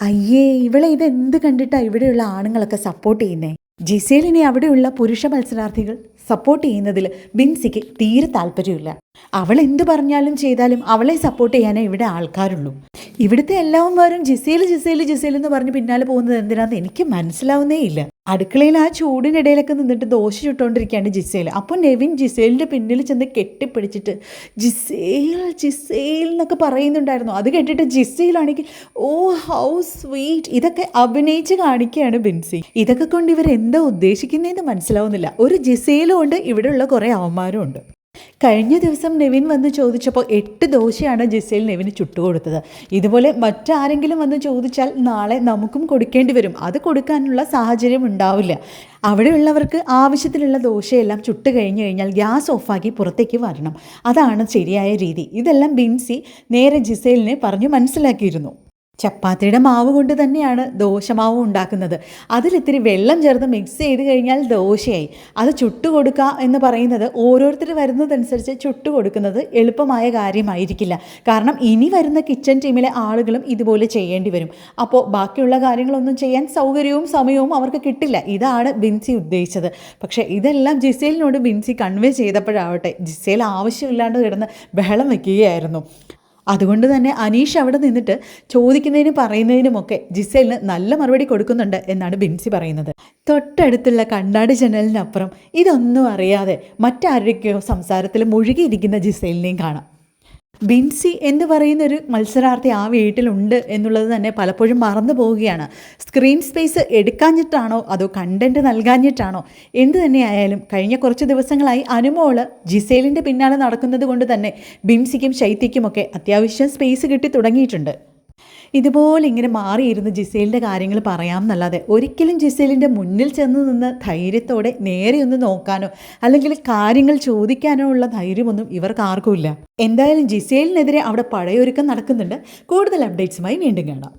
അയ്യേ, ഇവളെ ഇതെന്ത് കണ്ടിട്ടാ ഇവിടെയുള്ള ആണുങ്ങളൊക്കെ സപ്പോർട്ട് ചെയ്യുന്നേ? ജിസേലിനെ അവിടെയുള്ള പുരുഷ മത്സരാർത്ഥികൾ സപ്പോർട്ട് ചെയ്യുന്നതിൽ ബിൻസിക്ക് തീരെ താല്പര്യമില്ല. അവൾ എന്ത് പറഞ്ഞാലും ചെയ്താലും അവളെ സപ്പോർട്ട് ചെയ്യാനേ ഇവിടെ ആൾക്കാരുള്ളൂ. ഇവിടുത്തെ എല്ലാവരും ജിസേൽ ജിസേൽ ജിസേൽ എന്ന് പറഞ്ഞ് പിന്നാലെ പോകുന്നത് എന്തിനാന്ന് എനിക്ക് മനസ്സിലാവുന്നേ ഇല്ല. അടുക്കളയിൽ ആ ചൂടിനിടയിലൊക്കെ നിന്നിട്ട് ദോശ ചുട്ടുകൊണ്ടിരിക്കുകയാണ് ജിസേൽ. അപ്പോൾ നെവിൻ ജിസേലിൻ്റെ പിന്നിൽ ചെന്ന് കെട്ടിപ്പിടിച്ചിട്ട് ജിസേൽ ജിസേൽ എന്നൊക്കെ പറയുന്നുണ്ടായിരുന്നു. അത് കേട്ടിട്ട് ജിസേലാണെങ്കിൽ ഓ ഹൗ സ്വീറ്റ്, ഇതൊക്കെ അഭിനയിച്ച് കാണിക്കുകയാണ് ബിൻസി. ഇതൊക്കെ കൊണ്ട് ഇവർ എന്താ ഉദ്ദേശിക്കുന്നതെന്ന് മനസ്സിലാവുന്നില്ല. ഒരു ജിസേലും ഉണ്ട്, ഇവിടെയുള്ള കുറേ അവന്മാരും ഉണ്ട്. കഴിഞ്ഞ ദിവസം നെവിൻ വന്ന് ചോദിച്ചപ്പോൾ 8 ദോശയാണ് ജിസേൽ നെവിന് ചുട്ടുകൊടുത്തത്. ഇതുപോലെ മറ്റാരെങ്കിലും വന്ന് ചോദിച്ചാൽ നാളെ നമുക്കും കൊടുക്കേണ്ടി വരും. അത് കൊടുക്കാനുള്ള സാഹചര്യം ഉണ്ടാവില്ല. അവിടെയുള്ളവർക്ക് ആവശ്യത്തിലുള്ള ദോശയെല്ലാം ചുട്ട് കഴിഞ്ഞ് കഴിഞ്ഞാൽ ഗ്യാസ് ഓഫാക്കി പുറത്തേക്ക് വരണം. അതാണ് ശരിയായ രീതി. ഇതെല്ലാം ബിൻസി നേരെ ജിസേലിനെ പറഞ്ഞു മനസ്സിലാക്കിയിരുന്നു. ചപ്പാത്തിയുടെ മാവ് കൊണ്ട് തന്നെയാണ് ദോശമാവ് ഉണ്ടാക്കുന്നത്. അതിലിത്തിരി വെള്ളം ചേർത്ത് മിക്സ് ചെയ്ത് കഴിഞ്ഞാൽ ദോശയായി. അത് ചുട്ടുകൊടുക്കുക എന്ന് പറയുന്നത് ഓരോരുത്തർ വരുന്നതനുസരിച്ച് ചുട്ടുകൊടുക്കുന്നത് എളുപ്പമായ കാര്യമായിരിക്കില്ല. കാരണം ഇനി വരുന്ന കിച്ചൺ ടീമിലെ ആളുകളും ഇതുപോലെ ചെയ്യേണ്ടി വരും. അപ്പോൾ ബാക്കിയുള്ള കാര്യങ്ങളൊന്നും ചെയ്യാൻ സൗകര്യവും സമയവും അവർക്ക് കിട്ടില്ല. ഇതാണ് ബിൻസി ഉദ്ദേശിച്ചത്. പക്ഷേ ഇതെല്ലാം ജിസേലിനോട് ബിൻസി കൺവേ ചെയ്തപ്പോഴാവട്ടെ ജിസേൽ ആവശ്യമില്ലാണ്ട് കിടന്ന് ബഹളം വയ്ക്കുകയായിരുന്നു. അതുകൊണ്ട് തന്നെ അനീഷ് അവിടെ നിന്നിട്ട് ചോദിക്കുന്നതിനും പറയുന്നതിനുമൊക്കെ ജിസേലിന് നല്ല മറുപടി കൊടുക്കുന്നുണ്ട് എന്നാണ് ബിൻസി പറയുന്നത്. തൊട്ടടുത്തുള്ള കണ്ണാടി ജനലിനപ്പുറം ഇതൊന്നും അറിയാതെ മറ്റാരുടെയൊക്കെയോ സംസാരത്തിൽ മുഴുകിയിരിക്കുന്ന ജിസേലിനെയും കാണാം. ബിൻസി എന്ന് പറയുന്നൊരു മത്സരാർത്ഥി ആ വീട്ടിലുണ്ട് എന്നുള്ളത് തന്നെ പലപ്പോഴും മറന്നു പോവുകയാണ്. സ്ക്രീൻ സ്പേസ് എടുക്കാഞ്ഞിട്ടാണോ അതോ കണ്ടൻറ്റ് നൽകാഞ്ഞിട്ടാണോ എന്ത് തന്നെയായാലും കഴിഞ്ഞ കുറച്ച് ദിവസങ്ങളായി അനുമോള് ജിസേലിൻ്റെ പിന്നാലെ നടക്കുന്നത് കൊണ്ട് തന്നെ ബിൻസിക്കും ശൈത്യയ്ക്കുമൊക്കെ അത്യാവശ്യം സ്പേസ് കിട്ടി തുടങ്ങിയിട്ടുണ്ട്. ഇതുപോലെ ഇങ്ങനെ മാറിയിരുന്ന് ജിസേലിൻ്റെ കാര്യങ്ങൾ പറയാമെന്നല്ലാതെ ഒരിക്കലും ജിസേലിൻ്റെ മുന്നിൽ ചെന്ന് നിന്ന് ധൈര്യത്തോടെ നേരെ ഒന്ന് നോക്കാനോ അല്ലെങ്കിൽ കാര്യങ്ങൾ ചോദിക്കാനോ ഉള്ള ധൈര്യമൊന്നും ഇവർക്ക് ആർക്കുമില്ല. എന്തായാലും ജിസേലിനെതിരെ അവിടെ പടയൊരുക്കം നടക്കുന്നുണ്ട്. കൂടുതൽ അപ്ഡേറ്റ്സുമായി വീണ്ടും കാണാം.